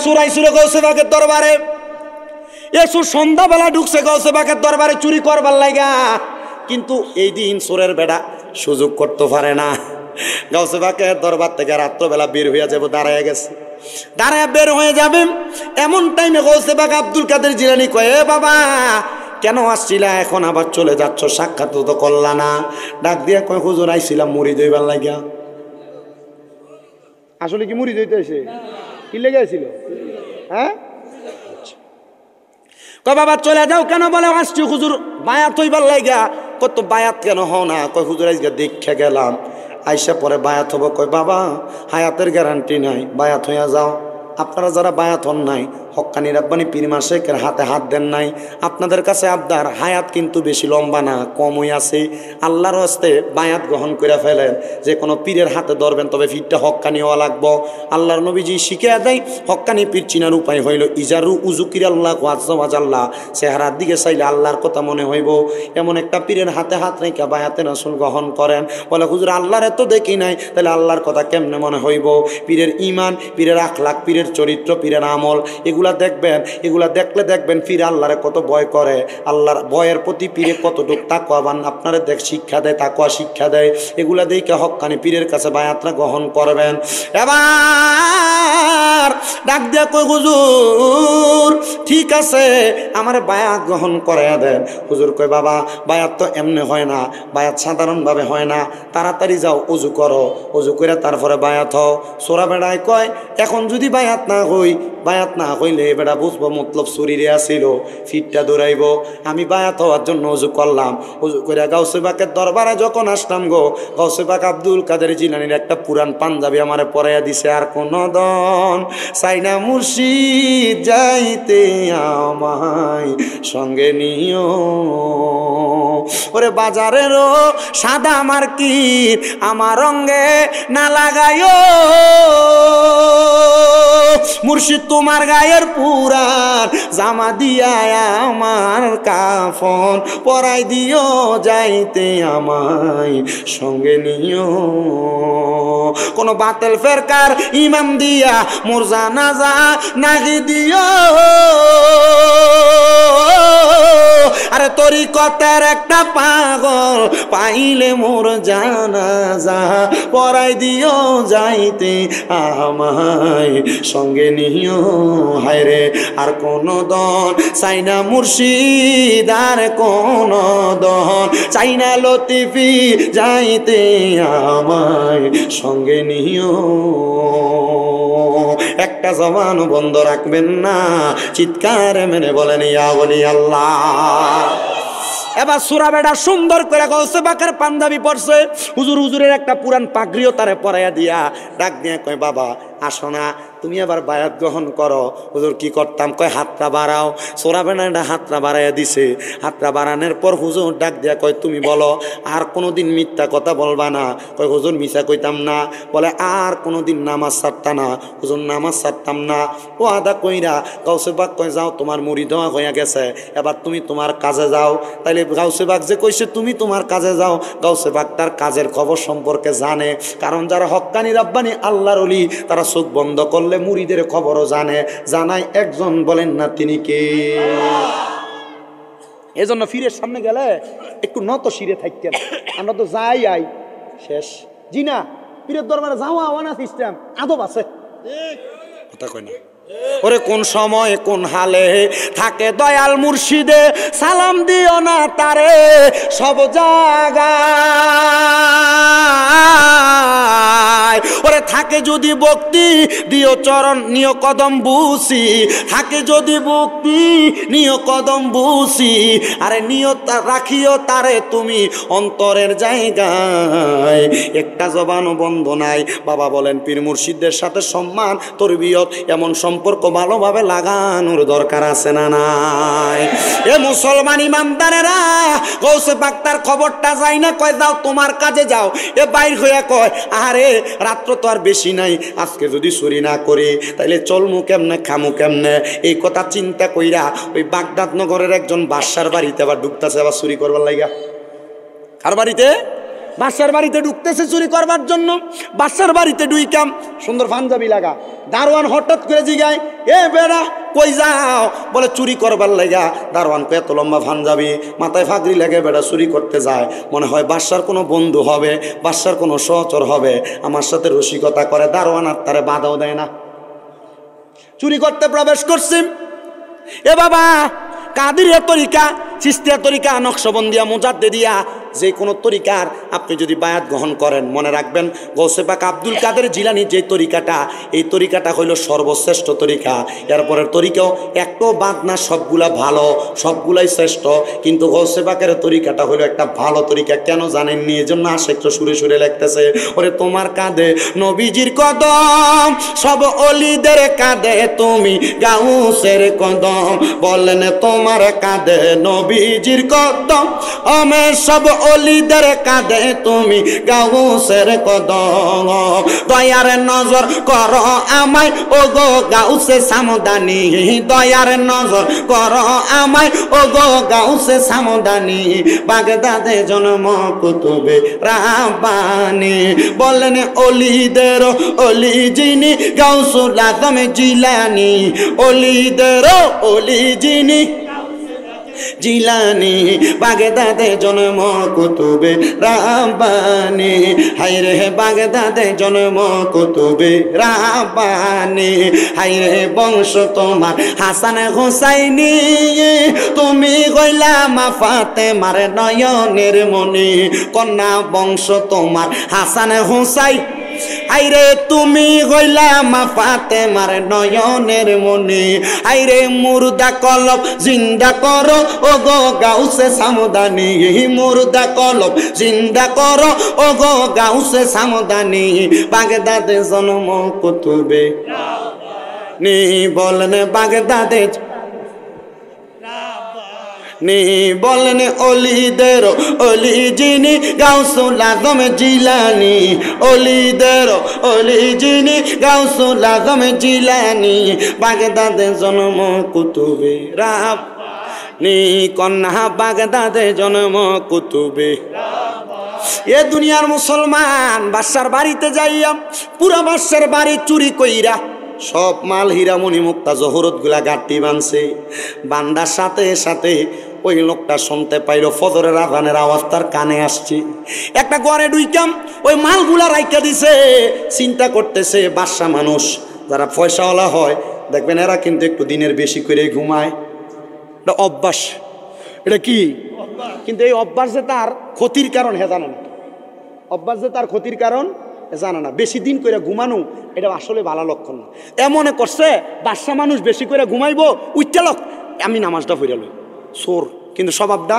চোরাই ছিল গৌসে পাকের দরবারে। এ চোর সন্ধ্যাবেলা ঢুকছে গৌসে পাকের দরবারে চুরি করবার লাগা, কিন্তু এই দিন চোরের বেড়া সুযোগ করতে পারে না। গৌসে পাকের দরবার থেকে রাত্রবেলা বের হয়ে যাবো, দাঁড়ায় গেছে, দাঁড়ায় বের হয়ে যাবে। এমন টাইমে গৌসে পাক আব্দুল কাদের জিলানী কয়, এ বাবা কেন আসছিলা, এখন আবার চলে যাচ্ছ, সাক্ষাৎ তো করলা না? ডাক দিয়া কয়, হুজুর আইছিলাম মুড়ি দইবার লাগিয়া। আসলে কি মুড়ি দইতে এসে কি লেগে আসছিল? হ্যাঁ, কয় বাবা চলে যাও কেন? বলে আসছি হুজুর বায়াত হইবার লাগিয়া। কত বায়াত কেন হও না? কয় হুজুর আজকে দেখে গেলাম, আইসা পরে বায়াত হবো। কয় বাবা হায়াতের গ্যারান্টি নাই, বায়াত হইয়া যাও। আপনারা যারা বায়াত হন নাই, হক্কানি রাব্বানি পীর মা শেখের হাতে হাত দেন নাই, আপনাদের কাছে আবদার, হায়াত কিন্তু বেশি লম্বা না, কমই আছে। আল্লাহর হস্তে বায়াত গ্রহণ করে ফেলেন। যে কোনো পীরের হাতে ধরবেন, তবে পীরটা হক্কানি হওয়া লাগবো। আল্লাহর নবীজি শিখিয়ে দেয়, হক্কানি পীর চিনার উপায় হইল ইজারু উজুকির আল্লাহ ওয়াজ্লাহ, চেহারার দিকে চাইলে আল্লাহর কথা মনে হইব। এমন একটা পীরের হাতে হাত রেখে বায়াতে রাসূল গ্রহণ করেন। বলে হুজুর আল্লাহর এত দেখি নাই, তাহলে আল্লাহর কথা কেমনে মনে হইব? পীরের ইমান, পীরের আখলাক, পীরের চরিত্র, পীরের আমল, এগুলা দেখবেন। এগুলা দেখলে দেখবেন পীর আল্লাহরে কত ভয় করে, আল্লাহর ভয়ের প্রতি পীরে কতটুক তাকওয়াবান আপনারা দেখ শিক্ষা দেয়, তাকওয়া শিক্ষা দেয়। এগুলা দেখে হক্কানি পীরের কাছে বায়াতটা গ্রহণ করবেন। এবার ডাক দিয়া কই, হুজুর ঠিক আছে আমার বায়াত গ্রহণ করাইয়া দেন। হুজুর কই, বাবা বায়াত তো এমনি হয় না, বায়াত সাধারণভাবে হয় না, তাড়াতাড়ি যাও অজু করো, অজু করে তারপরে বায়াত হও। সোরা বেড়ায় কয়, এখন যদি বায়াত না হই, বায়াত না হইলে বেড়া বুঝবো মতলব শরীরে আসিল, ফিটটা দৌড়াইব। আমি বায়াত হওয়ার জন্য অজু করলাম। অজু করে গাউসে পাকের দরবারে যখন আসলাম গো, গাউসে পাক আব্দুল কাদের জিলানীর একটা পুরান পাঞ্জাবি আমারে পরাইয়া দিছে। আর কোন দন সাইনা মুর্শিদ যাইতে আমায় সঙ্গে নিও, ওরে বাজারেরও সাদা মার্কিট আমার রঙে না লাগাইও, মুর্শিদ তোমার গায়ের পুরান জামা দিয়া আমার কাফন পরাই দিও, যাইতে আমায় সঙ্গে নিও, কোন বাতেল ফেরকার ইমাম দিয়া মোর জানাজা নাগি দিও, আরে তরিকতের একটা পাগল পাইলে মোর জানাজা পরাই দিও, যাইতে আমায় সঙ্গে নিও। হায় রে আর কোন দন চাইনা মুর্শিদ, আর কোন দন চাইনা লতিফি, যাইতে আমায় সঙ্গে নিও। একটা জবান বন্ধ রাখবেন না, চিৎকার মেনে বলেন ইয়া ওলি আল্লাহ। এবার সুরা বেড়া সুন্দর করে গাউসে পাকের পাঞ্জাবি পরছে, হুজুরের একটা পুরান পাগড়িও তারে পরাইয়া দিয়া ডাক দিয়ে কয়, বাবা আসো না, তুমি আবার বায়াত গ্রহণ করো। হুজুর কি করতাম? কয় হাতটা বাড়াও। সোরা বেড়া হাতটা বাড়াইয়া দিছে। হাতটা বাড়ানোর পর হুজুর ডাক দিয়া কয়, তুমি বলো আর কোনোদিন মিথ্যা কথা বলবা না? কয় হুজুর মিছা কইতাম না। বলে আর কোনোদিন নামাজ ছাড়তা না? হুজুর নামাজ ছাড়তাম না। ও আদা কইরা গাউসে পাক কয়, যাও তোমার মুড়ি দেওয়া হইয়া গেছে, এবার তুমি তোমার কাজে যাও। তাইলে গাউসে পাক যে কইছে তুমি তোমার কাজে যাও, গাউসে পাক তার কাজের খবর সম্পর্কে জানে। কারণ যারা হক্কানি রাব্বানি আল্লাহর ওলি, তারা চোখ বন্ধ করলে মুরিদের খবরও জানে। জানাই একজন, বলেন না তিনি কে? এজন্য ফিরের সামনে গেলে একটু নত শিরে থাকতেন। আমরা তো যাই আই শেষ, জি না? পীরের দরবারে যাওয়া আওয়ানা সিস্টেম আদব আছে, কথা কই না? ওরে কোন সময় কোন হালে থাকে দয়াল মুর্শিদে, সালাম দিও না তারে সব জায়গায়। ওরে থাকে যদি ভক্তি দিও চরণ নিয় কদম বুসি, থাকে যদি ভক্তি নিয় কদম বুসি, আরে নিয়ত রাখিও তারে তুমি অন্তরের জায়গায়। একটা জবানও বন্ধ নাই। বাবা বলেন পীর মুর্শিদদের সাথে সম্মান তরবিয়ত এমন সম্পর্ক ভালোভাবে লাগানোর দরকার আছে না নাই? এ মুসলমান ইমানদারেরা, গাউসে পাক তার খবরটা যায় না, কয় যাও তোমার কাজে যাও। এ বাইর হইয়া কয়, আরে রাত্র তো আর বেশি নাই, আজকে যদি চুরি না করি তাইলে চলমু কেমনে, খামু কেমনে? এই কথা চিন্তা কইরা ওই বাগদাদ নগরের একজন বাদশার বাড়িতে আবার ঢুকতেছে, আবার চুরি করবার লাগিয়া। কার বাড়িতে? বাদশার বাড়িতে ঢুকতেছে চুরি করবার জন্য। বাদশার বাড়িতে ঢুইকাম সুন্দর পাঞ্জাবি লাগা, দারোয়ান হঠাৎ করে জিগায়, এ বেড়া কই যাও? বলে চুরি করবার লাগা। দারোয়ান কয় এত লম্বা পাঞ্জাবি, মাথায় ফাগরি লাগে, বেড়া চুরি করতে যায়। মনে হয় বাদশার কোনো বন্ধু হবে, বাদশার কোনো সহচর হবে, আমার সাথে রসিকতা করে। দারোয়ান আর তারে বাধাও দেয় না, চুরি করতে প্রবেশ করছি। এ বাবা, কাদিরিয়া তরিকা, চিস্তিয়া তরিকা, নকশবন্দিয়া, মুজাদ্দিদিয়া, যে কোনো তরিকার আপনি যদি বায়াত গ্রহণ করেন, মনে রাখবেন গৌসে পাক আব্দুল কাদের জিলানি যে তরিকাটা, এই তরিকাটা হইল সর্বশ্রেষ্ঠ তরিকা। এরপরের তরিকাও একটাও বাদ না, সবগুলা ভালো, সবগুলাই শ্রেষ্ঠ। কিন্তু গৌসে পাকের তরিকাটা হইল একটা ভালো তরিকা। কেন জানেননি? এই জন্য আশেক তো সুরে সুরে লিখতেছে, ওরে তোমার কাঁধে নবীজির কদম, সব অলিদের কাঁধে তুমি গাউসের কদম। বলেন তোমার কাঁধে নবীজির কদম, আমি সব অলিদের কাঁধে তুমি গাউসের কদম। দয়ার নজর করো আমায় ও গো গাউসে সামদানি, দয়ার নজর করো আমায় ও গো গাউসে সামদানি। বাগদাদে জন্ম কুতুবে রাব্বানি। বলেন অলিদের অলি যিনি গাউসুল আজম জিলানি, অলিদের অলি যিনি জিলানি। বাগদাদে জন্ম কুতুবে রাব্বানি, হায়রে বাগদাদে জন্ম কুতুবে রাব্বানি। হায়রে বংশ তোমার হাসান হুসাইনি, তুমি গইলা মা ফাতেমার নয়নের মনি। কন্যা বংশ তোমার হাসান হুসাইন, আইরে তুমি গইলা মা ফাতেমার নয়নের মনি। আইরে মুর্দা কলব জিন্দা করো ও গো গাউসে সামদানি, মুর্দা কলব জিন্দা করো ও গো গাউসে সামদানি। বাগদাদে জন্ম কুতুবে নি, বলেন বাগদাদে নি। বলেন অলিদের অলি যিনি গাউসুল আজম জিলানি, অলিদের অলি যিনি গাউসুল আজম জিলানি। বাগদাদে জন্ম কুতুবে রাব্বানি, কন্যা বাগদাদে জন্ম কুতুবে। এ দুনিয়ার মুসলমান বাদশার বাড়িতে যাইয়া পুরা বাদশার বাড়ি চুরি কইরা সব মাল হীরা মণি মুক্তা জহরত গুলা গাঁটি বানছে। বান্দার সাথে সাথে ওই লোকটা শুনতে পাইল ফজরের আজানের আওয়াজ তার কানে আসছে। একটা ঘরে ঢুইকাম ওই মালগুলা রাইখা দিছে। চিন্তা করতেছে বাদশা মানুষ, যারা পয়সাওয়ালা হয় দেখবেন এরা কিন্তু একটু দিনের বেশি করে ঘুমায়, এটা অভ্যাস। এটা কি? কিন্তু এই অভ্যাস যে তার ক্ষতির কারণ হে জানে না, অভ্যাস যে তার ক্ষতির কারণ জানে না। বেশি দিন করে ঘুমানো এটা আসলে ভালো লক্ষণ না। এমনে করছে বাদশা মানুষ বেশি করে ঘুমাইবো, উচ্চা লোক আমি নামাজটা পড়ে লই, সোর কিন্তু স্বভাবটা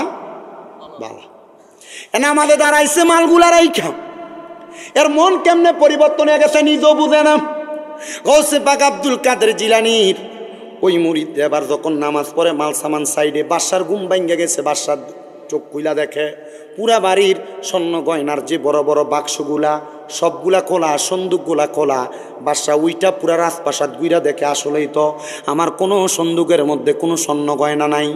ভালো। এনে আমাদের দাঁড়াইছে মালগুলা রাইখা, এর মন কেমনে পরিবর্তন হয়ে গেছে নিজেও বুঝে না। গৌসে পাক আব্দুল কাদের জিলানির ওই মুরিদ এবার যখন নামাজ পড়ে মাল সামান সাইডে, বাদশার ঘুম ভাঙ্গে গেছে। বাদশার চোখ খুইলা দেখে পুরা বাড়ির স্বর্ণ গয়নার যে বড় বড় বাক্সগুলা সবগুলা খোলা, সন্দুকগুলা খোলা। বাদশা উইটা পুরা রাজপ্রাসাদ গুইরা দেখে আসলেই তো আমার কোনো সন্দুকের মধ্যে কোনো স্বর্ণ গয়না নাই।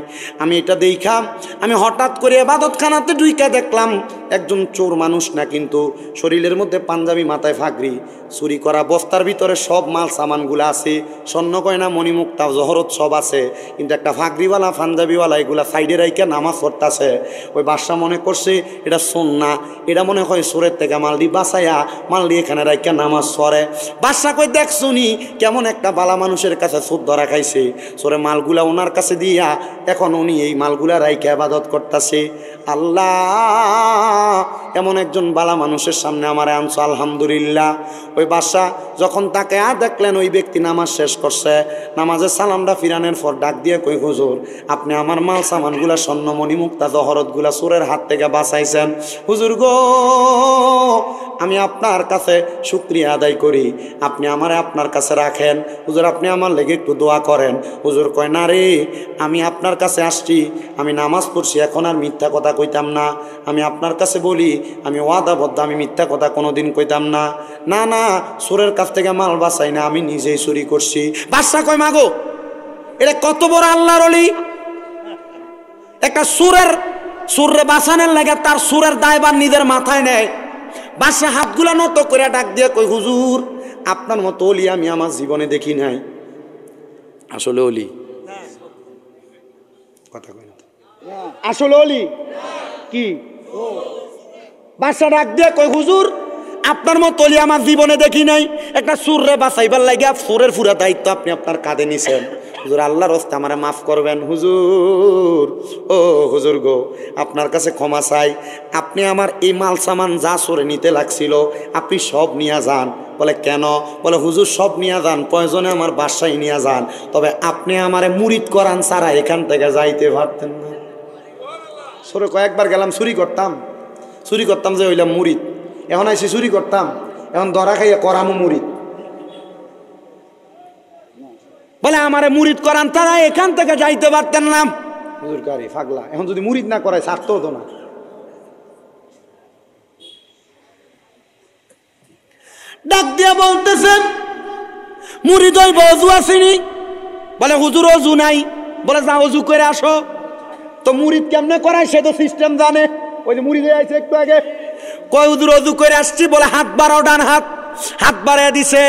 আমি এটা দেখাম, আমি হঠাৎ করে ইবাদতখানাতে ঢুইকা দেখলাম একজন চোর মানুষ না, কিন্তু শরীরের মধ্যে পাঞ্জাবি, মাথায় ফাগরি, চুরি করা বস্তার ভিতরে সব মাল সামানগুলা আছে, স্বর্ণ গয়না মণিমুক্তা জহরত সব আছে, কিন্তু একটা ফাগরিওয়ালা পাঞ্জাবিওয়ালা এগুলা সাইডে রাইখা নামাজ পড়তাছে। ওই বাদশা মনে করছে এটা সোন না, এটা মনে হয় চোরের থেকে মালদি বাঁচাইয়া মালদি এখানে রাইখা নামাজ পড়ে। বাদশা কই দেখ শুনি কেমন একটা বালা মানুষের কাছে চোর ধরা খাইছে, চোরে মালগুলা ওনার কাছে দিয়া এখন উনি এই মালগুলা রাইখা ইবাদত করতেছে। আল্লাহ, এমন একজন বালা মানুষের সামনে আমারে আনছো, আলহামদুলিল্লাহ। ওই বাদশা যখন তাকে দেখলেন ওই ব্যক্তি নামাজ শেষ করছে, নামাজের সালামটা ফিরানোর পর ডাক দিয়ে কই হুজুর আপনি আমার মাল সামানগুলা স্বর্ণমণি মুক্তা জহরতগুলা চোরের হাত থেকে বাঁচাইছেন। হুজুর গো, আমি আপনার কাছে শুকরিয়া আদায় করি, আপনি আমারে আপনার কাছে রাখেন। হুজুর আপনি আমার লেগে একটু দোয়া করেন। হুজুর কয় না রে, আমি আপনার কাছে আসছি, আমি নামাজ পড়ছি, এখন আর মিথ্যা কথা কইতাম না। আমি আপনার কাছে বলি আমি ওয়াদাবদ্ধ, আমি মিথ্যা কথা কোনোদিন কইতাম না। না না, চোরের কাছ থেকে মাল বাঁচাই না, আমি নিজেই চুরি করছি। বাদশা কয় মাগো, এটা কত বড় আল্লাহর ওলি! একটা চোরের সুররে বাঁচানোর লাগে তার সুরের দায়ভার নিজের মাথায় নেয়। বাসা হাতগুলা নত করে ডাক দিয়ে কই হুজুর আপনার মতো অলি আমি আমার জীবনে দেখি নাই। আসলে অলি কথা কই না, আসলে অলি কি? বাসা ডাক দিয়ে কই হুজুর আপনার মতো অলি আমার জীবনে দেখি নাই। একটা সুররে বাঁচাইবার লাগে সুরের পুরা দায়িত্ব আপনি আপনার কাঁধে নিছেন। হুজুর আল্লাহর রাস্তে আমারে মাফ করবেন হুজুর। ও হুজুর গো আপনার কাছে ক্ষমা চাই, আপনি আমার এই মাল সামান যা সরে নিতে লাগছিল আপনি সব নিয়ে যান। বলে কেন? বলে হুজুর সব নিয়ে যান, প্রয়োজনে আমার বাসায় নিয়ে যান, তবে আপনি আমারে মুরিদ করান ছাড়া এখান থেকে যাইতে পারতেন না। সরে কয়েকবার গেলাম চুরি করতাম যে হইলাম মুরিদ, এখন আইসি চুরি করতাম, এখন ধরা খাইয়া করামো মুরিদ। বলে আমারে মুরিদ করান তারা এখান থেকে যাইতে পারতেন না। হুজুর কারি পাগলা, এখন যদি মুরিদ না করায় ছাড়তে হতো না। ডাক দিয়া বলতেছেন মুরিদ হইব অজু আসেনি? বলে হুজুর অজু নাই। বলে যা অজু করে আসো। তো মুরিদ কেমনে করায় সে তো সিস্টেম জানে। ওই যে মুরিদ হয়ে আইছে একটু আগে, কয় হুজুর অজু করে আসছি, বলে হাত বাড়াও, ডান হাত বাড়ায় দিছে।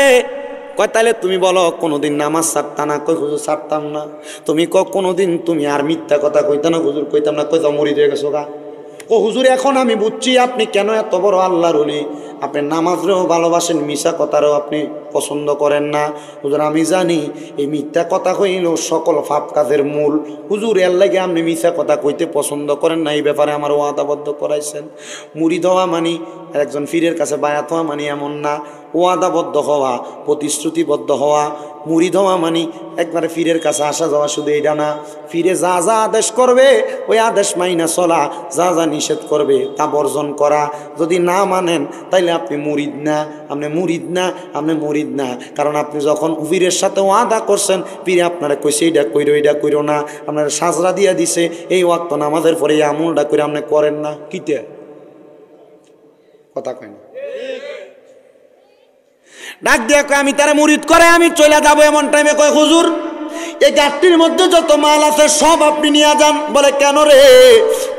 কয় তাহলে তুমি বলো কোনোদিন নামাজ ছাড়তা না? কই হুজুর ছাড়তাম না। তুমি কোনোদিন তুমি আর মিথ্যা কথা কইতা না? হুজুর কইতাম না। কই যাও মুরিদ হয়ে গেছো গা। ও হুজুর এখন আমি বুঝছি আপনি কেন এত বড় আল্লাহর ওলি। আপনি নামাজরেও ভালোবাসেন, মিশা কথারও আপনি পছন্দ করেন না। হুজুর আমি জানি এই মিথ্যা কথা কইল সকল পাপ কাজের মূল। হুজুর এর লাগে আপনি মিশা কথা কইতে পছন্দ করেন না, এই ব্যাপারে আমার ওয়াদাবদ্ধ করাইছেন। মুরিদ হওয়া মানি একজন পীরের কাছে বায়াত হওয়া মানি এমন না। ওয়াদাবদ্ধ হওয়া, প্রতিশ্রুতিবদ্ধ হওয়া। মুরিদ হওয়া মানি একবারে পীরের কাছে আসা যাওয়া, শুধু এইটা না। পীরে যা যা আদেশ করবে ওই আদেশ মাইনা চলা, যা যা নিষেধ করবে তা বর্জন করা। যদি না মানেন তাইলে আপনি মুরিদ না, আপনি মুরিদ না, আপনি মুরিদ না। কারণ আপনি যখন পীরের সাথে ওয়াদা করছেন, পীরে আপনারা কইছে এইটা কইরো এইটা কইরো না, আপনারা সাজরা দিয়া দিছে এই ওয়াক্ত নামাজের পরে এই আমলটা করে আপনি করেন না। কিতে কথা কয় না? ডাক দিয়ে কয় আমি তারা মুরিদ করে আমি চলে যাবো। এমন টাইমে কয় হুজুর এই গাড়ির মধ্যে যত মাল আছে সব আপনি নিয়ে যান। বলে কেন রে,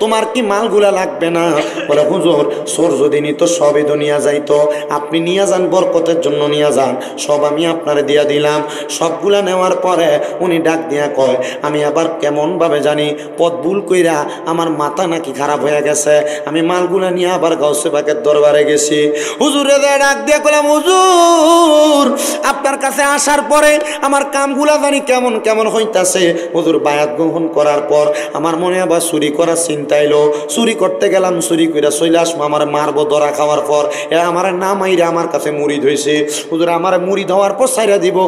তোমার কি মালগুলা লাগবে না? বলে হুজুর সোর যদি নিত সবই তো নিয়ে যাইতো, আপনি নিয়ে যান, বরকতের জন্য নিয়ে যান, সব আমি আপনারে দিয়া দিলাম। সবগুলা নেওয়ার পরে উনি ডাক দিয়া কয় আমি আবার কেমন ভাবে জানি পথ ভুল কইরা আমার মাথা নাকি খারাপ হয়ে গেছে, আমি মালগুলা নিয়ে আবার গাউসে পাকের দরবারে গেছি। হুজুরে ডাক দিয়া কইলাম হুজুর আপনার কাছে আসার পরে আমার কামগুলা জানি কেমন কেমন হইতাছে। হুজুর বায়াত গ্রহণ করার পর আমার মনে আবার চুরি করার চিন্তা এলো। চুরি করতে গেলাম, চুরি কইরা চলে আসবো, আমার মারবো ধরা খাওয়ার পর। আমার না মাইরা আমার কাছে মুরিদ হয়েছে। হুজুর আমার মুরিদ হওয়ার পর ছাইরা দিব।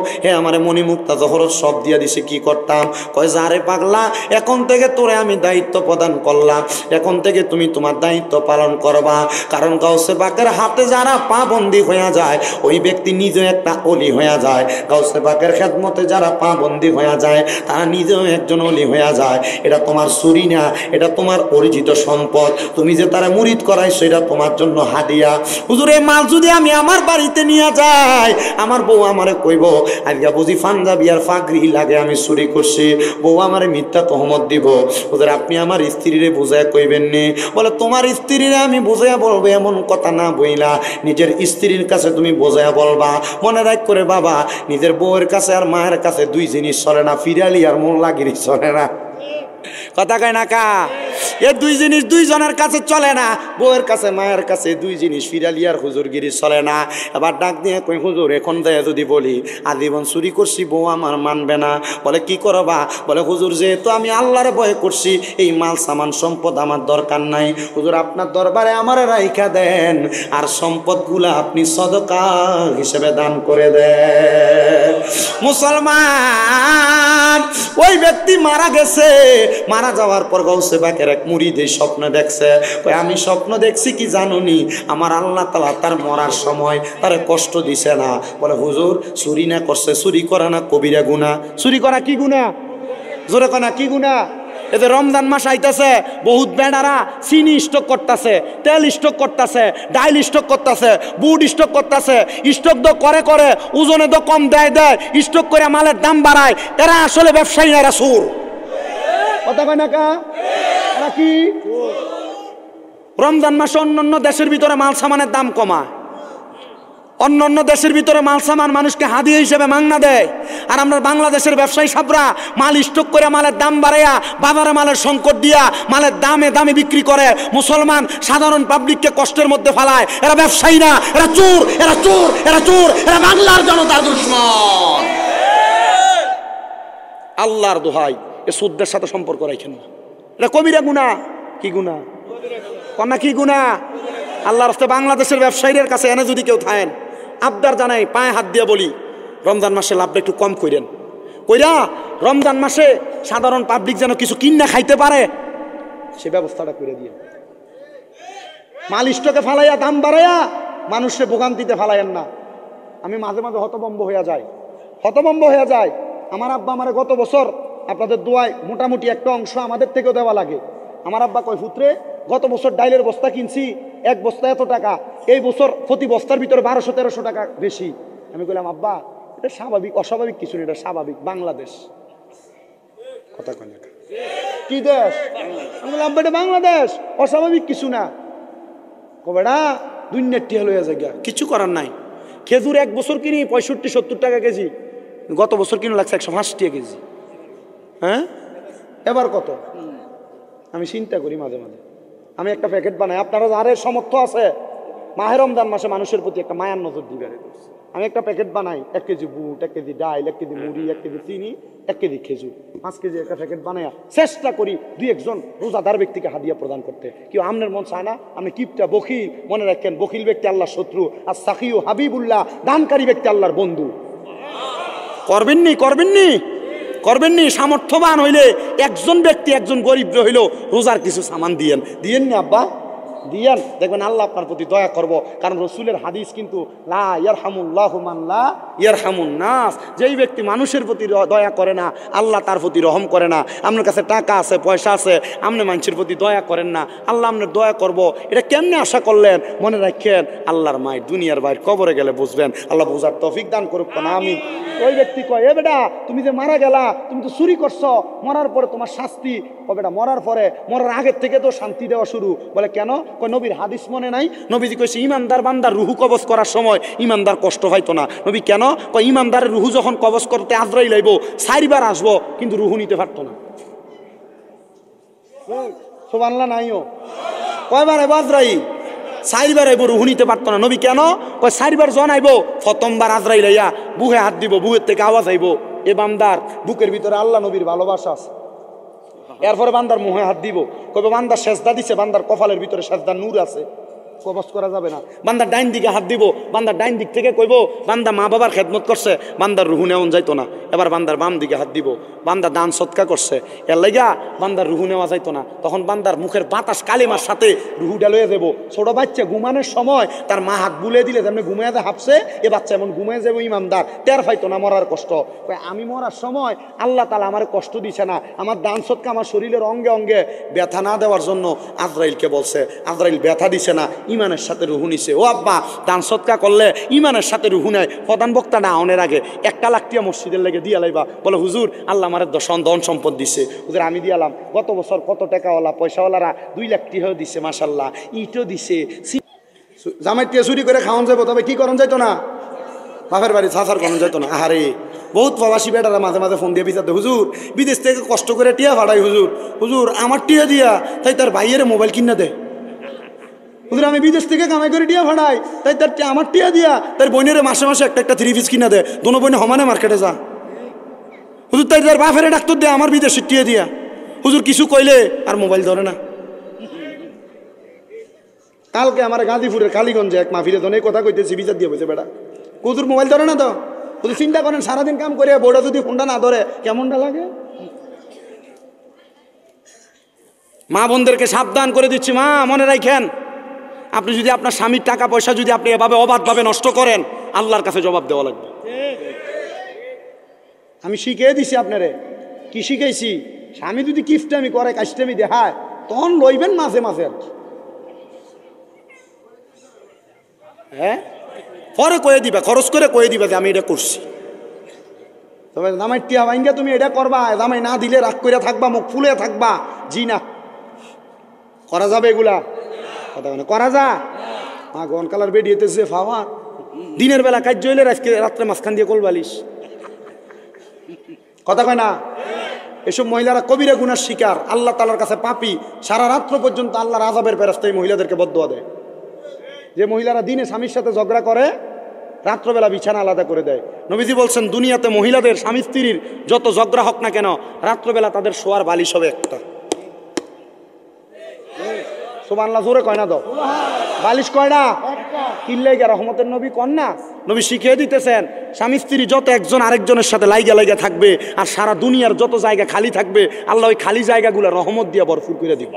আমার মণিমুক্তা জহরত সব দিয়া দিছে। কি করতাম? কয় যারে পাগলা এখন থেকে তোরে আমি দায়িত্ব প্রদান করলাম, এখন থেকে তুমি তোমার দায়িত্ব পালন করবা। কারণ গাউসে পাকের হাতে যারা পাবন্দি হয়ে যায় ওই ব্যক্তি নিজে একটা অলি হয়ে যায়। গাউসে পাকের খেদমতে যারা পাবন্দি হয়ে যায় তারা নিজেও একজন অলি হয়ে যায়। এটা তোমার চুরি না, এটা তোমার অর্জিত সম্পদ। তুমি যে তারা মুরিদ করাইছো এটা তোমার জন্য হাদিয়া। হুজুর এই মাল যদি আমি আমার বাড়িতে নিয়ে যাই, আমার বউ আমারে কইব আজকে বুঝি পাঞ্জাবি আর ফাগরি লাগে আমি চুরি করছি, বউ আমারে মিথ্যা তহমত দিব। হুজুর আপনি আমার স্ত্রীরে বুঝায় কইবেন নি? বলে তোমার স্ত্রীরে আমি বুঝাইয়া বলবো এমন কথা না বইলা নিজের স্ত্রীর কাছে তুমি বোঝাইয়া বলবা। মনে রাখ করে বাবা, নিজের বউয়ের কাছে আর মায়ের কাছে দুই জিনিস চলে না, ফিরালি আর মোল্লাগিরি চলে না। কথা কয় না কা? এ দুই জিনিস দুইজনের কাছে চলে না, বউয়ের কাছে মায়ের কাছে দুই জিনিস ফিরালি আর হুজুরগিরি চলে না। এবার ডাক দিয়ে কই হুজুর এখন দেয় যদি বলি আজীবন চুরি করছি বউ আমার মানবে না। বলে কি করবা? বলে হুজুর যেহেতু আমি আল্লাহরে ভয় করছি এই মাল সামান সম্পদ আমার দরকার নাই, হুজুর আপনার দরবারে আমারে রাইখা দেন আর সম্পদগুলা আপনি সদকা হিসেবে দান করে দেন। মুসলমান ওই ব্যক্তি মারা গেছে, মারা যাওয়ার পর গাউসে পাকের এক মুরিদ এই স্বপ্ন দেখছে। আমি স্বপ্ন দেখছি কি জানুনি, আমার আল্লাহ তাআলা তার মরার সময় তারে কষ্ট দিছে না। বলে হুজুর চুরি না করছে, চুরি করা না কবিরা গুনাহ? চুরি করা কি গুনাহ? জোরে কনা কি গুনাহ? এতে রমজান মাস আইতাছে, বহুত বেড়ারা চিনি স্টক করতেছে, তেল স্টক করতেছে, ডাইল স্টক করতেছে, বুট স্টক করতেছে। স্টক তো করে করে ওজনে তো কম দেয় স্টক করে মালের দাম বাড়ায়। এরা আসলে ব্যবসায়ী না, এরা সুর। কথা কয় না কা? নাকি রমজান মাসে অন্যান্য দেশের ভিতরে মাল সামানের দাম কমায়, অন্যান্য দেশের ভিতরে মাল সামান মানুষকে হাদিয়া হিসেবে মাংনা দেয়, আর আমরা বাংলাদেশের ব্যবসায়ী সাবরা মাল স্টক করে মালের দাম বাড়াইয়া বাজারে মালের সংকট দিয়া মালের দামে দামে বিক্রি করে মুসলমান সাধারণ পাবলিককে কষ্টের মধ্যে ফেলায়। এরা ব্যবসায়ী না, এরা চোর, এরা চোর, এরা চোর, এরা বাংলার জনতার দুশমন। আল্লাহর দোহাই, এ সুদদের সাথে সম্পর্ক রাখেন না। এটা কবিরা গুনাহ। কি গুনাহ? কন্যা কি গুনাহ? আল্লাহর রাস্তায় বাংলাদেশের ব্যবসায়ীদের কাছে এনে যদি কেউ থাকেন, আবদার জানাই, পায়ে হাত দিয়ে বলি, রমজান মাসে লাভটা একটু কম করেন, কইরা রমজান মাসে সাধারণ পাবলিক যেন কিছু কিনা খাইতে পারে সে ব্যবস্থাটা করে দিয়ে। মাল স্টকে ফালাইয়া দাম বাড়াইয়া মানুষকে ভোগান্তিতে ফালাইয়েন না। আমি মাঝে মাঝে হতভম্ব হয়ে যাই, হতভম্ব হয়ে যায়। আমার আব্বা আমার গত বছর আপনাদের দোয়ায় মোটামুটি একটা অংশ আমাদের থেকেও দেওয়া লাগে। আমার আব্বা কয়, পুত্রে গত বছর ডাইলের বস্তা কিনছি, এক বস্তা এত টাকা, এই বছর প্রতি বস্তার ভিতরে 1200-1300 টাকা বেশি। আমি বললাম, আব্বা এটা স্বাভাবিক, অস্বাভাবিক কিছু নেই, এটা স্বাভাবিক, বাংলাদেশ। কথা কয় না কি দেশ? আমি বললাম, আব্বা এটা বাংলাদেশ, অস্বাভাবিক কিছু না। কবেটা দুনিয়াটি হলো জায়গা, কিছু করার নাই। খেজুর এক বছর কিনি 65-70 টাকা কেজি, গত বছর কিনে লাগছে 105 টাকা কেজি। হ্যাঁ, এবার কত? আমি চিন্তা করি মাঝে মাঝে, আমি একটা প্যাকেট বানাই। আপনারা যারা সমর্থ আছে মাহে রমজান মাসে মানুষের প্রতি একটা মায়ার নজর দিবে, আমি একটা প্যাকেট বানাই, 1 কেজি বুট, 1 কেজি ডাইল, 1 কেজি মুড়ি, 1 কেজি চিনি, 1 কেজি খেজুর, 5 কেজি একটা প্যাকেট বানাইয়া চেষ্টা করি 2-1 রোজাদার ব্যক্তিকে হাদিয়া প্রদান করতে। কেউ আমনের মন চায় না, আপনি কিপটা বখিল, মনে রাখেন বখিল ব্যক্তি আল্লাহর শত্রু, আর সাকিউ হাবিবুল্লাহ দানকারী ব্যক্তি আল্লাহর বন্ধু। করবেননি, করবেননি, করবেননি। সামর্থ্যবান হইলে একজন ব্যক্তি, একজন গরিব হইলেও রোজার কিছু সামান দিয়েন, দিয়েন না আব্বা, দিয়েন, দেখবেন আল্লাহ আপনার প্রতি দয়া করব। কারণ রসুলের হাদিস কিন্তু লা ইয়ারহামুল্লাহু মান লা ইয়ারহামুন নাস, যেই ব্যক্তি মানুষের প্রতি দয়া করে না আল্লাহ তার প্রতি রহম করে না। আপনার কাছে টাকা আছে, পয়সা আছে, আপনি মানুষের প্রতি দয়া করেন না, আল্লাহ আপনার দয়া করব। এটা কেমনে আশা করলেন? মনে রাখেন আল্লাহর মায়ের দুনিয়ার বাইরে কবরে গেলে বুঝবেন। আল্লাহ বুঝার তৌফিক দান করুক না। আমি ওই ব্যক্তি কয়, এ বেটা তুমি যে মারা গেলা, তুমি তো চুরি করছো, মরার পরে তোমার শাস্তি। ও বেটা মরার পরে, মরার আগের থেকে তো শান্তি দেওয়া শুরু। বলে কেন? কয় নবীর হাদিস মনে নাই? নবীজি কইছে ইমানদার বান্দার রুহু কবজ করার সময় ইমানদার কষ্ট হয়তো না। নবী কেন? কয় ইমানদারের রুহু যখন কবজ করতে আজরাইল আইব 4 বার আসবো, কিন্তু রুহু নিতে পারতো না। সুবহানাল্লাহ নাইও, কয়বার আইব আজরাইল? 4 বার আইব, রুহু নিতে পারতো না। নবী কেন? কয় 4 বার জন আইব, প্রথমবার আজরাইল আইয়া বুহে হাত দিব, বুহের থেকে আওয়াজ আইব, এ বান্দার বুকের ভিতরে আল্লাহ নবীর ভালোবাসা আছে। এরপরে বান্দার মুহে হাত দিব, কবে বান্দার সেজদা দিছে, বান্দার কপালের ভিতরে সেজদার নূর আছে, কবজ করা যাবে না। বান্দার ডাইন দিকে হাত দিব, বান্দার ডাইন দিক থেকে কইব বান্দা মা বাবার খেদমত করছে, বান্দার রুহু নেওয়া যাইতো না। এবার বান্দার বাম দিকে হাত দিব, বান্দা দান সৎকা করছে, এর লাইগা বান্দার রুহু নেওয়া যাইতো না। তখন বান্দার মুখের বাতাস কালিমার সাথে রুহুটা লয়ে যাবো। ছোট বাচ্চা ঘুমানোর সময় তার মা হাত বুলে দিলে যেমন ঘুমিয়ে যায় হাফছে, এ বাচ্চা এমন ঘুমিয়ে যাবো, ইমানদার টের পাইতো না মরার কষ্ট। আমি মরার সময় আল্লাহ তাআলা আমার কষ্ট দিছে না, আমার দান সৎকা আমার শরীরের অঙ্গে অঙ্গে ব্যথা না দেওয়ার জন্য আজরাইলকে বলছে। আজরাইল ব্যথা দিছে না, ইমানের সাথে রুহু নিছে। ও আব্বা, দান সৎকা করলে ইমানের সাথে রুহু নেয়। প্রধান বক্তা না আউনের আগে 1 লাখ টাকা মসজিদের লেগে দিয়া লাইবা, বলে হুজুর আল্লাহ আমার ধন সম্পদ দিছে, হুজুর আমি দিয়ালাম। গত বছর কত টাকাওয়ালা পয়সাওয়ালারা 2 লাখ টাকাও দিছে, মাশাল্লাহ, ইটও দিছে। জামাই টিয়া চুরি করে খাওয়ান যাবো, তবে কি করন যাইতো না? বাপের বাড়ি ছাছার করন যাইতো না। আহারে, বহুত প্রবাসী বেটারা মাঝে মাঝে ফোন দিয়ে বিচারতে, হুজুর বিদেশ থেকে কষ্ট করে টিয়া ফাটাই, হুজুর হুজুর আমার টিয়া দিয়া তাই তার ভাইয়ের মোবাইল কিনা দেয়। হুজুর আমি বিদেশ থেকে কামাই করে টিয়া ফাটাই, তাই তার আমার টিয়া দিয়া তার বোনের মাসে মাসে একটা 3 পিস কিনা দেয়, দোনো বোনে সমানে মার্কেটে যা। হুজুর তাই তার বাপের ডাক্তার দেয় আমার বিদেশের টিয়া দিয়া। হুজুর কিছু কইলে আর মোবাইল ধরে না। কালকে আমার গাজীপুরের কালীগঞ্জে এক মাহফিলে ধনে কথা কইতেছি, বিচার দিয়ে বসে বেটা, হুজুর মোবাইল ধরে না তো। হুজুর চিন্তা করেন সারাদিন কাম করে বড় যদি ফোনটা না ধরে কেমনটা লাগে। মা বোনদেরকে সাবধান করে দিচ্ছি, মা মনে রাখেন, আপনি যদি আপনার স্বামীর টাকা পয়সা যদি আপনি এভাবে অবাধভাবে নষ্ট করেন, আল্লাহর কাছে জবাব দেওয়া লাগবে। আমি শিখিয়ে দিছি আপনারে, কি শিখাইছি? স্বামী যদি কিফটামি করে, কাজটামি দেখায়, তখন লইবেন মাঝে মাঝে আর কি। হ্যাঁ, পরে কয়ে দিবা, খরচ করে কয়ে দিবা যে আমি এটা করছি। তবে জামাই টিয়া ভাইঙ্গা তুমি এটা করবা, জামাই না দিলে রাগ করে থাকবা, মুখ ফুলে থাকবা, জি না, করা যাবে এগুলা? কথা মানে করা যা মা গন কালার বেরিয়েতেছে ফাওয়া দিনের বেলা কাজ হইলে আজকে রাত্রে মাঝখান দিয়ে কোল বালিশ কথা কয় না এসব মহিলারা কবিরা গুনার শিকার আল্লাহ তাআলার কাছে পাপী সারা রাত্র পর্যন্ত আল্লাহর আযাবের ফেরেশতা এই মহিলাদেরকে বদদুয়া দেয় যে মহিলারা দিনে স্বামীর সাথে ঝগড়া করে রাত্রবেলা বিছানা আলাদা করে দেয় নবীজি বলছেন দুনিয়াতে মহিলাদের স্বামী স্ত্রীর যত ঝগড়া হোক না কেন রাত্রবেলা তাদের শোয়ার বালিশ হবে একটা সুবহানাল্লাহ জোরে কয় না দাও বালিশ কয় না কিল্লে গিয়া রহমতের নবী কন না নবী শিখিয়ে দিতেছেন স্বামী স্ত্রী যত একজন আরেকজনের সাথে লাইগা লাইগা থাকবে আর সারা দুনিয়ার যত জায়গা খালি থাকবে আল্লাহ ওই খালি জায়গাগুলো রহমত দিয়ে ভরপুর করে দিবে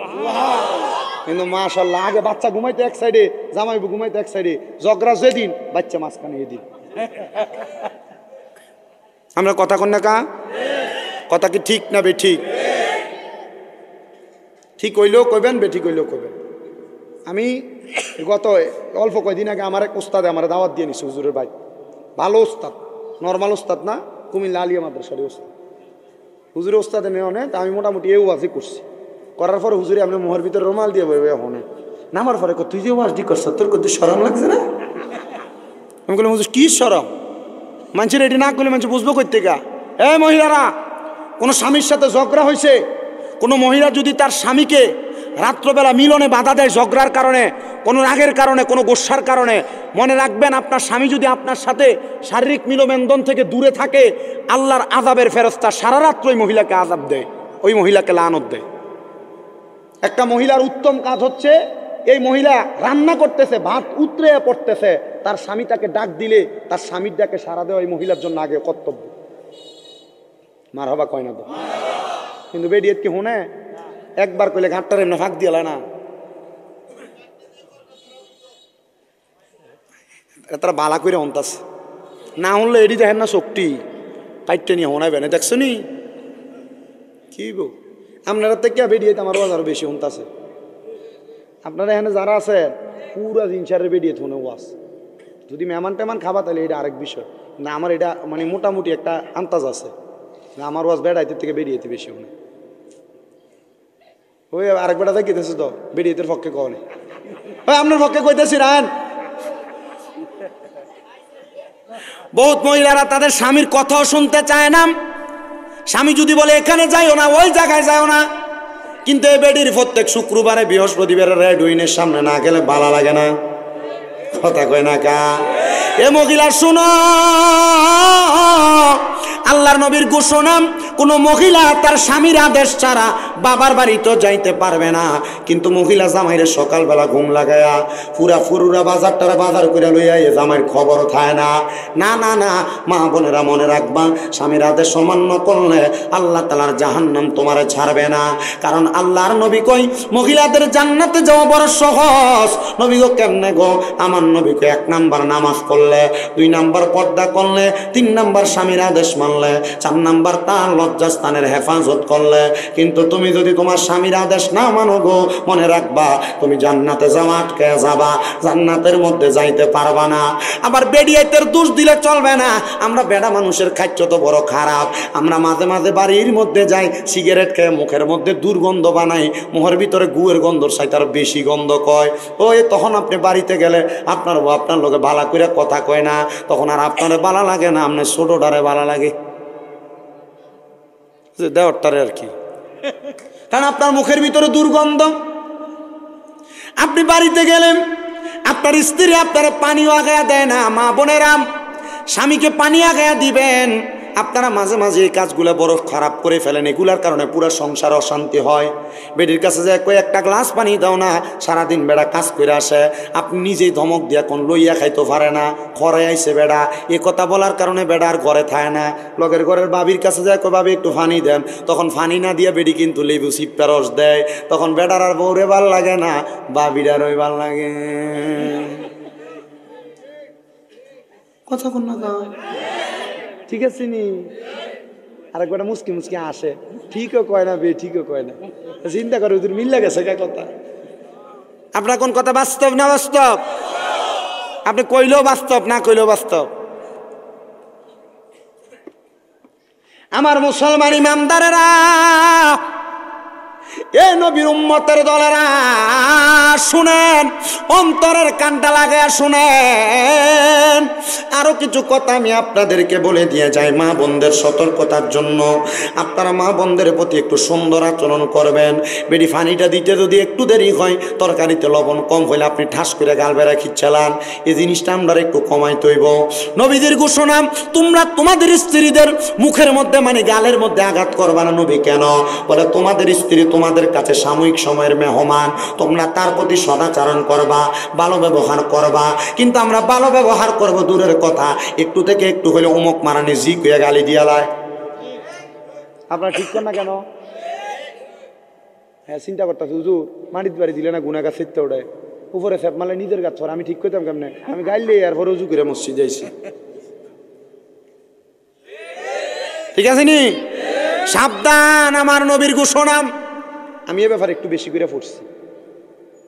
কিন্তু মাশাআল্লাহ আগে বাচ্চা ঘুমাইতে এক সাইডে জামাইবু ঘুমাইতে এক সাইডে ঝগড়া যেদিন বাচ্চা মাঝখানে এদিন আমরা কথা কন না কা কথা কি ঠিক না বেঠিক ঠিক হইলেও কইবেন বেঠিক হইলেও কইবেন আমি গত অল্প কয়দিন আগে আমার এক ওস্তাদে আমার দাওয়াত দিয়ে নিছে হুজুরের ভাই ভালো ওস্তাদ নর্মাল ওস্তাদ না কুমিল্লা আলিয়া মাদ্রাসার ওস্তাদ হুজুরের ওস্তাদে নেওয়া নেই তা আমি মোটামুটি এই ওয়াজই করছি করার পরে হুজুরে আপনি মোহর ভিতরে রুমাল দিয়ে বইবে হনে নামার পরে তুই যে ওয়াজটি করছ তোর কত শরম লাগছে না আমি বললাম হুজুর কি শরম মানুষের এটি না করলে মানুষ বুঝবো কই থেকে এই মহিলারা কোনো স্বামীর সাথে ঝগড়া হয়েছে কোনো মহিলা যদি তার স্বামীকে রাত্রবেলা মিলনে বাধা দেয় ঝগড়ার কারণে কোনো রাগের কারণে কোনো গোস্সার কারণে মনে রাখবেন আপনার স্বামী যদি আপনার সাথে শারীরিক মিলমেন্দন থেকে দূরে থাকে আল্লাহর আযাবের ফেরেশতা সারা রাত্র ওই মহিলাকে আযাব দেয় ওই মহিলাকে লানত দেয় একটা মহিলার উত্তম কাজ হচ্ছে এই মহিলা রান্না করতেছে ভাত উতরে পড়তেছে তার স্বামী তাকে ডাক দিলে তার স্বামীর ডাকে সাড়া দেওয়া এই মহিলার জন্য আগে কর্তব্য মারহাবা কয় না তো কিন্তু বেডিয়েত কি হুনে একবার কইলে ঘাটটার এমনি ফাঁক দিয়ে না তারা বালা করে হন্তাছে না হলে এডি দেখেন না শক্তি পাইটটা নিয়ে হনাইবে না দেখছো নি কি গো আপনারা থেকে বেডিয়েত আমার ওয়াজ আরো বেশি হন্তাছে আপনারা এখানে যারা আছে পুরা জিনসারের বেডিয়েত হনে ওয়াজ যদি মেহমান টেমান খাবা তাহলে এটা আরেক বিষয় না আমার এটা মানে মোটামুটি একটা আন্তাজ আছে না আমার ওয়াজ বেড়াইতে থেকে বেরিয়েতে বেশি হনে ওই আরেক বেড়া দেখিতেছে তো বেরিয়েতের পক্ষে কনে ওই আপনার পক্ষে কইতেছি রান বহুত মহিলারা তাদের স্বামীর কথাও শুনতে চায় না স্বামী যদি বলে এখানে যাইও না ওই জায়গায় যাও না কিন্তু এই বেডির প্রত্যেক শুক্রবারে বৃহস্পতিবারে রেড উইনের সামনে না গেলে ভালো লাগে না কথা কয় না কা এ মহিলা শুনো আল্লাহর নবীর ঘোষণা কোন মহিলা তার স্বামীর আদেশ ছাড়া বাবার বাড়িতে যাইতে পারবে না কিন্তু মহিলা জামাইরে সকালবেলা ঘুম লাগায়া পুরা ফুরুরা বাজারটারে বাজার করে লইয়া এ জামাইয়ের খবর থায় না না না না মা বোনেরা মনে রাখবা স্বামীর আদেশ অমান্য করলে আল্লাহ তাআলার জাহান্নাম তোমারে ছাড়বে না কারণ আল্লাহর নবী কই মহিলাদের জান্নাতে যাওয়া বড় সহজ নবী গো কেমনে গো আমার নবী কই 1 নাম্বার নামাজ পড়লে 2 নাম্বার পর্দা করলে 3 নাম্বার স্বামীর আদেশ মানলে 4 নাম্বার তার লজ্জাস্থানের হেফাজত করলে কিন্তু তুমি যদি তোমার স্বামীর আদেশ না মানো গো মনে রাখবা তুমি জান্নাতে যাওয়া আটকে যাবা জান্নাতের মধ্যে যাইতে পারবা না আবার বেডিয়েতের দোষ দিলে চলবে না আমরা বেড়া মানুষের খাদ্য তো বড় খারাপ আমরা মাঝে মাঝে বাড়ির মধ্যে যাই সিগারেট খেয়ে মুখের মধ্যে দুর্গন্ধ বানাই মুখের ভিতরে গুয়ের গন্ধর চাইতে আরো বেশি গন্ধ কয় ওই তখন আপনি বাড়িতে গেলে আপনার লোকে ভালো করে কথা কয় না তখন আর আপনার ভালো লাগে না আপনার ছোটটারে ভালো লাগে দেওয়ারটারে আর কি কারণ আপনার মুখের ভিতরে দুর্গন্ধ আপনি বাড়িতে গেলেন আপনার স্ত্রী আপনার পানি আগায়া দেয় না মা বোনেরা স্বামীকে পানি আগায়া দিবেন আপনারা মাঝে মাঝে এই কাজগুলো বড় খারাপ করে ফেলেন এগুলার কারণে পুরো সংসার অশান্তি হয় বেডির কাছে যায় কই একটা গ্লাস পানি দাও না সারাদিন বেড়া কাজ করে আসে আপনি নিজেই ধমক দিয়া কোন লইয়া খাইতে পারে না ঘরে আইসে বেড়া এ কথা বলার কারণে বেড়া আর ঘরে থাকে না লগের ঘরের বাবির কাছে যায় কই বাবি একটু পানি দেন তখন পানি না দিয়ে বেডি কিন্তু লেবু সিপ্পা রস দেয় তখন বেড়ার আর বউরে ভাল লাগে না বাবির আর ওই ভাল লাগে কথা কোন না ঠিক আছে নি আরেকবার মুসকি মুসকি আসে ঠিকও কয় না বে ঠিকও কয় না চিন্তা করে ওদের মিল গেছে কে কথা আপনার কোন কথা বাস্তব না বাস্তব আপনি কইলেও বাস্তব না কইলেও বাস্তব আমার মুসলমান ইমানদারেরা এ নবীর উম্মতের দলেরা শুনেন, অন্তরের কানটা লাগায়া শুনেন। আরো কিছু কথা আমি আপনাদেরকে বলে দিয়ে যাই মা বোনদের সতর্কতার জন্য। আপনারা মা বোনদের প্রতি একটু সুন্দর আচরণ করবেন। বেডি পানিটা দিতে যদি একটু দেরি হয়, তরকারিতে লবণ কম হইলে আপনি ঠাস করে গাল বেড়া খিচ্ছালান, এই জিনিসটা আমরা একটু কমাইতে হইব। নবীদের ঘোষণা, তোমরা তোমাদের স্ত্রীদের মুখের মধ্যে মানে গালের মধ্যে আঘাত করবা না। নবী কেন বলে, তোমাদের স্ত্রী তোমাদের কাছে সাময়িক সময়ের মেহমান, তোমরা তার প্রতি সদাচরণ করবা, ভালো ব্যবহার করবা। কিন্তু আমরা ভালো ব্যবহার করব দূরের কথা, একটু থেকে একটু হলে উমক মারানি জি কুয়া গালি দিয়ালায়। আপনারা ঠিক করেন না কেন? হ্যাঁ, চিন্তা করতেছে হুজুর মাটির বাড়ি দিলে না গুনাগার চিত্তে ওঠে, উপরে ফেপ মালে নিজের গাছ ছড়া। আমি ঠিক করতাম কেমনে? আমি গাইলে আর পরে উজু করে মসজিদ যাইছি। ঠিক আছে নি? সাবধান, আমার নবীর ঘোষণা। আমি এ ব্যাপারে একটু বেশি করে পড়ছি।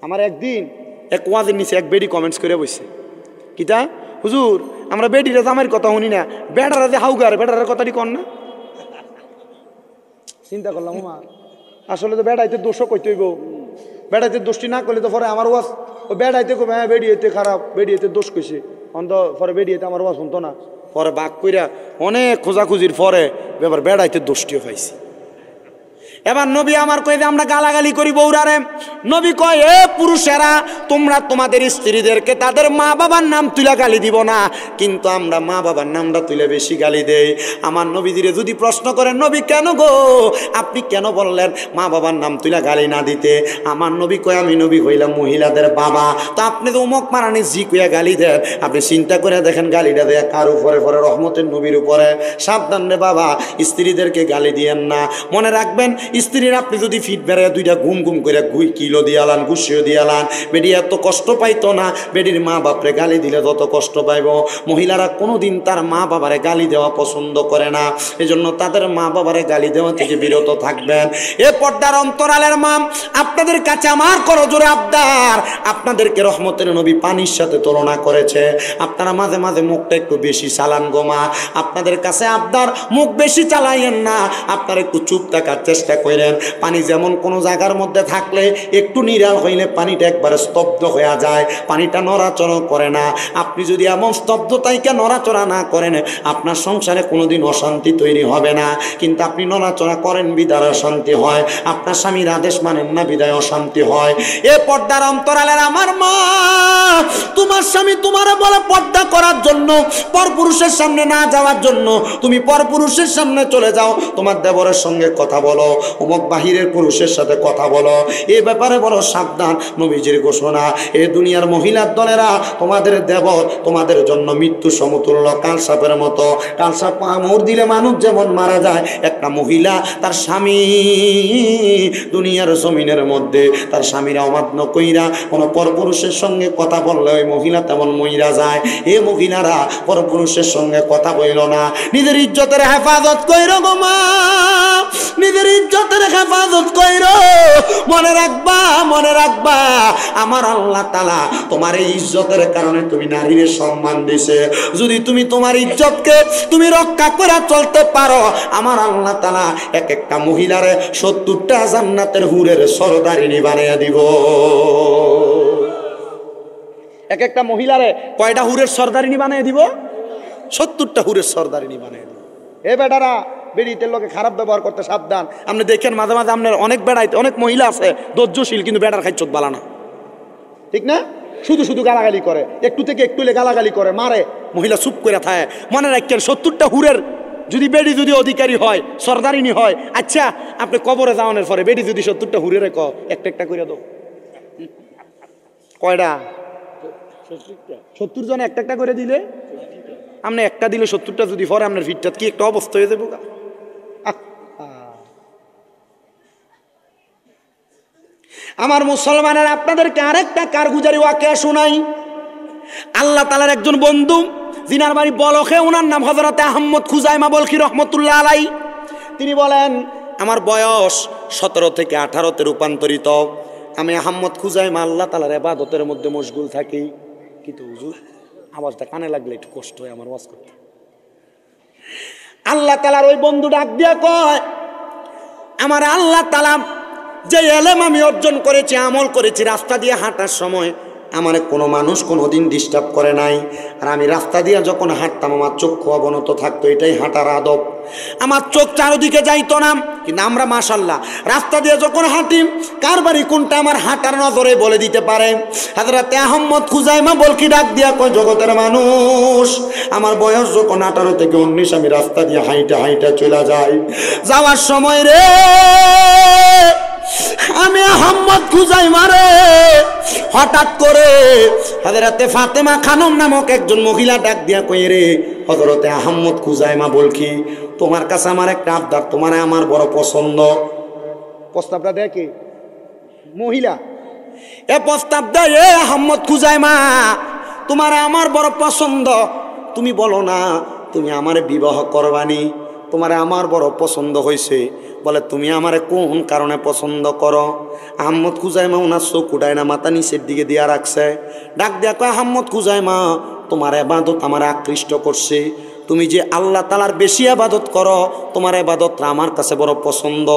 আমার একদিন এক ওয়াজের নিচে এক বেডি কমেন্টস করে বসছে, কিতা হুজুর আমরা বেডিরা জামাইয়ের কথা শুনি না, বেটারা যে হাউগার বেটারের কথাটি কর না। চিন্তা করলাম মা, আসলে তো বেড়াইতে দোষও কইতে হইব। বেড়াইতে দোষটি না করলে তো পরে আমার ওয়াজ ও বেড়াইতে কবে হ্যাঁ বেড়িয়েতে খারাপ, বেড়িয়েতে দোষ কইছে, অন্ত পরে বেড়িয়েতে আমার ওয়াজ শুনতো না। পরে বাক কইরা অনেক খোঁজাখুঁজির পরে এবার বেড়াইতে দোষটিও পাইছি। এবার নবী আমার কই যে আমরা গালাগালি করি বউরারে। নবী কয়, এ পুরুষেরা তোমরা তোমাদের স্ত্রীদেরকে তাদের মা বাবার নাম তুলে গালি দিব না, কিন্তু আমরা মা বাবার নামটা তুলে বেশি গালি দেই। আমার নবীদিরে যদি প্রশ্ন করেন, নবী কেন গো আপনি কেন বললেন মা বাবার নাম তুলে গালি না দিতে? আমার নবী কয়, আমি নবী হইলাম মহিলাদের বাবা, তো আপনি তো উমক মারানি জি কুয়া গালি দেন। আপনি চিন্তা করে দেখেন গালিটা দেয় কার উপরে? পরে রহমতের নবীর উপরে। সাবধান রে বাবা, স্ত্রীদেরকে গালি দিয়েন না। মনে রাখবেন, স্ত্রীর আপনি যদি ফিট বেড়ে দুইটা ঘুম ঘুম করে কিলো দিয়ালান, গুছিয়ে দিয়ালান, বেডি এত কষ্ট পাইতো না। বেডির মা বাপরে গালি দিলে যত কষ্ট পাইব। মহিলারা কোনোদিন তার মা বাবারে গালি দেওয়া পছন্দ করে না, এজন্য তাদের মা বাবারে গালি দেওয়া থেকে বিরত থাকবেন। এ পর্দার অন্তরালের মা, আপনাদের কাছে আমার করজোরে আবদার, আপনাদেরকে রহমতের নবী পানির সাথে তুলনা করেছে। আপনারা মাঝে মাঝে মুখটা একটু বেশি চালান গো মা, আপনাদের কাছে আবদার, মুখ বেশি চালাইয়েন না। আপনারা একটু চুপ থাকার চেষ্টা করেন। পানি যেমন কোনো জায়গার মধ্যে থাকলে একটু নিরাল হইলে পানিটা একবারে স্তব্ধ হয়ে যায়, পানিটা নড়াচড়া করে না। আপনি যদি এমন স্তব্ধতাইকে নড়াচড়া না করেন, আপনার সংসারে কোনোদিন অশান্তি তৈরি হবে না। কিন্তু আপনি নড়াচড়া করেন বিদায় অশান্তি হয়, আপনার স্বামীর আদেশ মানেন না বিদায় অশান্তি হয়। এ পর্দার অন্তরালের আমার মা, তোমার স্বামী তোমারে বলে পর্দা করার জন্য, পরপুরুষের সামনে না যাওয়ার জন্য, তুমি পরপুরুষের সামনে চলে যাও, তোমার দেবরের সঙ্গে কথা বলো, অমুক বাহিরের পুরুষের সাথে কথা বলো, এ ব্যাপারে বলো সাবধান। নবীজির ঘোষণা, এ দুনিয়ার মহিলার দলেরা তোমাদের দেবর তোমাদের জন্য মৃত্যু সমতুল্য, কালসাপের মতো। কালসাপ কামড় দিলে মানুষ যেমন মারা যায়, একটা মহিলা তার স্বামী দুনিয়ার জমিনের মধ্যে তার স্বামীরা অমান্য কইরা কোনো পরপুরুষের সঙ্গে কথা বললে ওই মহিলা তেমন মইরা যায়। এ মহিলারা পরপুরুষের সঙ্গে কথা বইল না, নিজের ইজ্জতের হেফাজত কইরো গো মা, নিজের ইজ্জতের হেফাজত কইরো। মনে রাখবা, মনে রাখবা, আমার আল্লাহ তাআলা তোমার এই ইজ্জতের কারণে তুমি নারীর সম্মান দিছে। যদি তুমি তোমার ইজ্জতকে তুমি রক্ষা করে চলতে পারো, আমার আল্লাহ তাআলা এক একটা মহিলারে 70টা জান্নাতের হুরের সরদারিনী বানিয়ে দিব। এক একটা মহিলারে কয়টা হুরের সরদারিনী বানিয়ে দিব? 70টা হুরের সরদারিনী বানিয়ে দিব। এ বেটারা বেড়িতে লোকে খারাপ ব্যবহার করতে সাবধান। আপনি দেখেন মাঝে মাঝে আপনার অনেক বেড়াইতে অনেক মহিলা আছে ধৈর্যশীল, কিন্তু বেটার খাইচত বালা না, ঠিক না? শুধু শুধু গালাগালি করে, একটু থেকে একটু গালাগালি করে, মারে, মহিলা চুপ করে থাকে। মনে রাখেন 70টা হুরের যদি বেডি যদি অধিকারী হয়, সরদারিনী হয়, আচ্ছা আপনি কবরে যাওয়ানোর পরে বেডি যদি 70টা হুরের একটা একটা করে দাও, কয়টা? 70 জন একটা একটা করে দিলে, আপনি একটা দিলে 70টা যদি পরে আপনার ভিড়টা কি একটা অবস্থা হয়ে যাবো। আমার মুসলমানের আপনাদেরকে আরেকটা কারগুজারি ওয়াকিয়া শোনাই। আল্লাহ তাআলার একজন বন্ধু, জিনার বাড়ি বলখে, ওনার নাম হযরতে আহমদ খুজাইমা বলখি রহমতুল্লাহ আলাই। তিনি বলেন, আমার বয়স 17 থেকে 18-তে রূপান্তরিত। আমি আহমদ খুজাইমা আল্লাহ তাআলার ইবাদতের মধ্যে মশগুল থাকি। কিন্তু হুজুর আওয়াজটা কানে লাগলে একটু কষ্ট হয় আমার ওয়াজ করতে। আল্লাহ তাআলার ওই বন্ধু ডাক দিয়া কয়, আমার আল্লাহ তাআলা যে এলেম আমি অর্জন করেছি, আমল করেছি, রাস্তা দিয়ে হাঁটার সময় আমার কোনো মানুষ কোনোদিন ডিস্টার্ব করে নাই। আর আমি রাস্তা দিয়ে যখন হাঁটতাম আমার চক্ষু অবনত থাকতো, এটাই হাঁটার আদব। আমার চোখ চারদিকে যাইতো না। কিন্তু আমরা মাশাআল্লাহ রাস্তা দিয়ে যখন হাঁটি, কার বাড়ি কোনটা আমার হাঁটার নজরে বলে দিতে পারে। হযরতে আহমদ খুজাইমা বলকি ডাক দিয়া কয়, জগতের মানুষ, আমার বয়স যখন 18 থেকে 19, আমি রাস্তা দিয়ে হাইটা হাইটা চলে যাই। যাওয়ার সময় রে আমি আহমদ খুজাইমা রে হঠাৎ করে হযরতে ফাতেমা খানম নামক একজন মহিলা ডাক দিয়া কয়, রে হযরতে আহমদ খুজাইমা বলকি, তোমার কাছে আমার একটা আবদার, তোমারে আমার বড় পছন্দ। প্রস্তাবটা দেখে মহিলা এ প্রস্তাব দেয়, এ আহমদ খুজাইমা, তোমারে আমার বড় পছন্দ, তুমি বলো না তুমি আমারে বিবাহ করবানি, তোমারে আমার বড় পছন্দ হয়েছে। বলে তুমি আমারে কোন কারণে পছন্দ করো? আহমদ খুজাইমা ওনার চোখ উঠায় না, মাথা নিচের দিকে দিয়া রাখছে। ডাক দিয়া কয়, আহমদ খুজাইমা, তোমার ইবাদত আমার আকৃষ্ট করছে, তুমি যে আল্লাহ তাআলার বেশি ইবাদত করো, তোমার ইবাদতটা আমার কাছে বড় পছন্দ।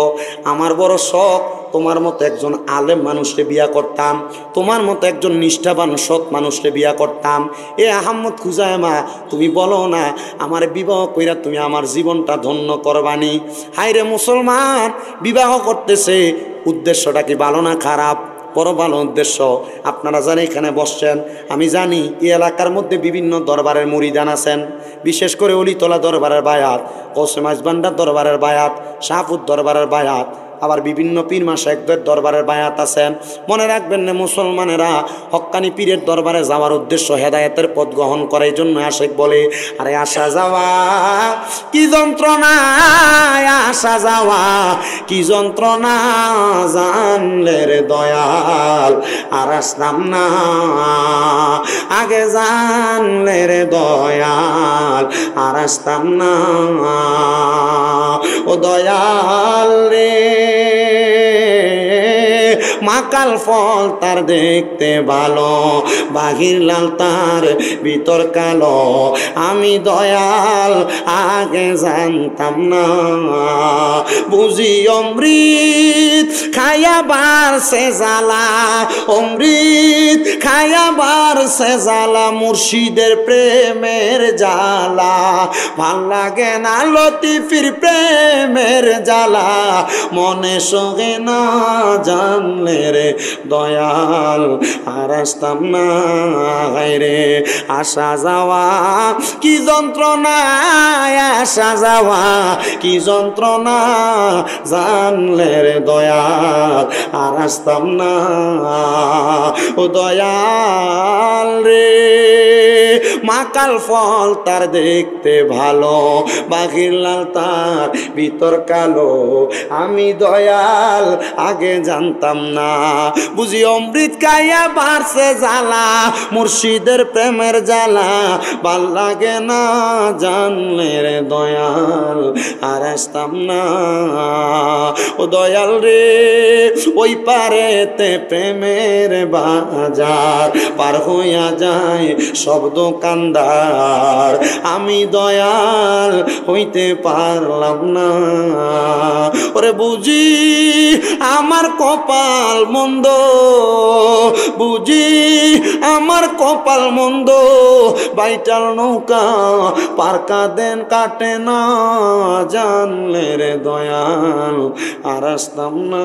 আমার বড় শখ তোমার মতো একজন আলেম মানুষকে বিয়া করতাম, তোমার মতো একজন নিষ্ঠাবান সৎ মানুষকে বিয়া করতাম। এ আহমদ খুজাইমা, তুমি বলো না আমার বিবাহ কইরা তুমি আমার জীবনটা ধন্য করবানি। হায়রে মুসলমান, বিবাহ করতেছে, উদ্দেশ্যটা কি ভালো না খারাপ? বড় ভালো উদ্দেশ্য। আপনারা জানেন এখানে বসছেন, আমি জানি এই এলাকার মধ্যে বিভিন্ন দরবারের মুরিদান আছেন, বিশেষ করে অলিতলা দরবারের বায়াত, কসম আজবান্ডার দরবারের বায়াত, শাহপুর দরবারের বায়াত, আবার বিভিন্ন পীর মাশায়েখদের দরবারের বায়াত আছেন। মনে রাখবেন না মুসলমানেরা, হক্কানি পীরের দরবারে যাওয়ার উদ্দেশ্য হেদায়েতের পথ গ্রহণ করে। এই জন্য আশেক বলে, আরে আসা যাওয়া কি যন্ত্রণা, আসা যাওয়া কি যন্ত্রণা, জানলে রে দয়াল আর আসলাম না, আগে জানলে রে দয়াল আর আসতাম না। ও দয়াল রে, মাকাল ফল তার দেখতে ভালো, বাহির লাল তার ভিতর কালো, আমি দয়াল আগে জানতাম না। বুঝি অমৃত খায়া বাড়ছে জ্বালা, অমৃত খায়া বাড়ছে জ্বালা, মুর্শিদের প্রেমের জ্বালা, ভাল লাগে না লতিফির প্রেমের জ্বালা, মনে সহে না জানলে রে দয়াল আর আসতাম না। রে আসা যাওয়া কি যন্ত্রণা, আসা যাওয়া কি যন্ত্রণা, জানলে রে দয়াল আর আসতাম না। ও দয়াল রে, মাকাল ফল তার দেখতে ভালো, বাহির লাল তার ভিতর কালো, আমি দয়াল আগে জানতাম না। বুঝি অমৃত খাইয়া বাড়ছে জ্বালা, মুর্শিদের প্রেমের জ্বালা, ভাল লাগে না জানলে রে দয়াল আর আসতাম না। ও দয়াল রে, ওই পারেতে প্রেমের বাজার, পার হইয়া যায় সব দোকানদার, আমি দয়াল হইতে পারলাম না। ওরে বুঝি আমার কপাল মন্দ, বুঝি আমার কপাল মন্দ, বাইটাল নৌকা পার কাঁদেন কাটে না, জানলে রে দয়াল আর আসতাম না।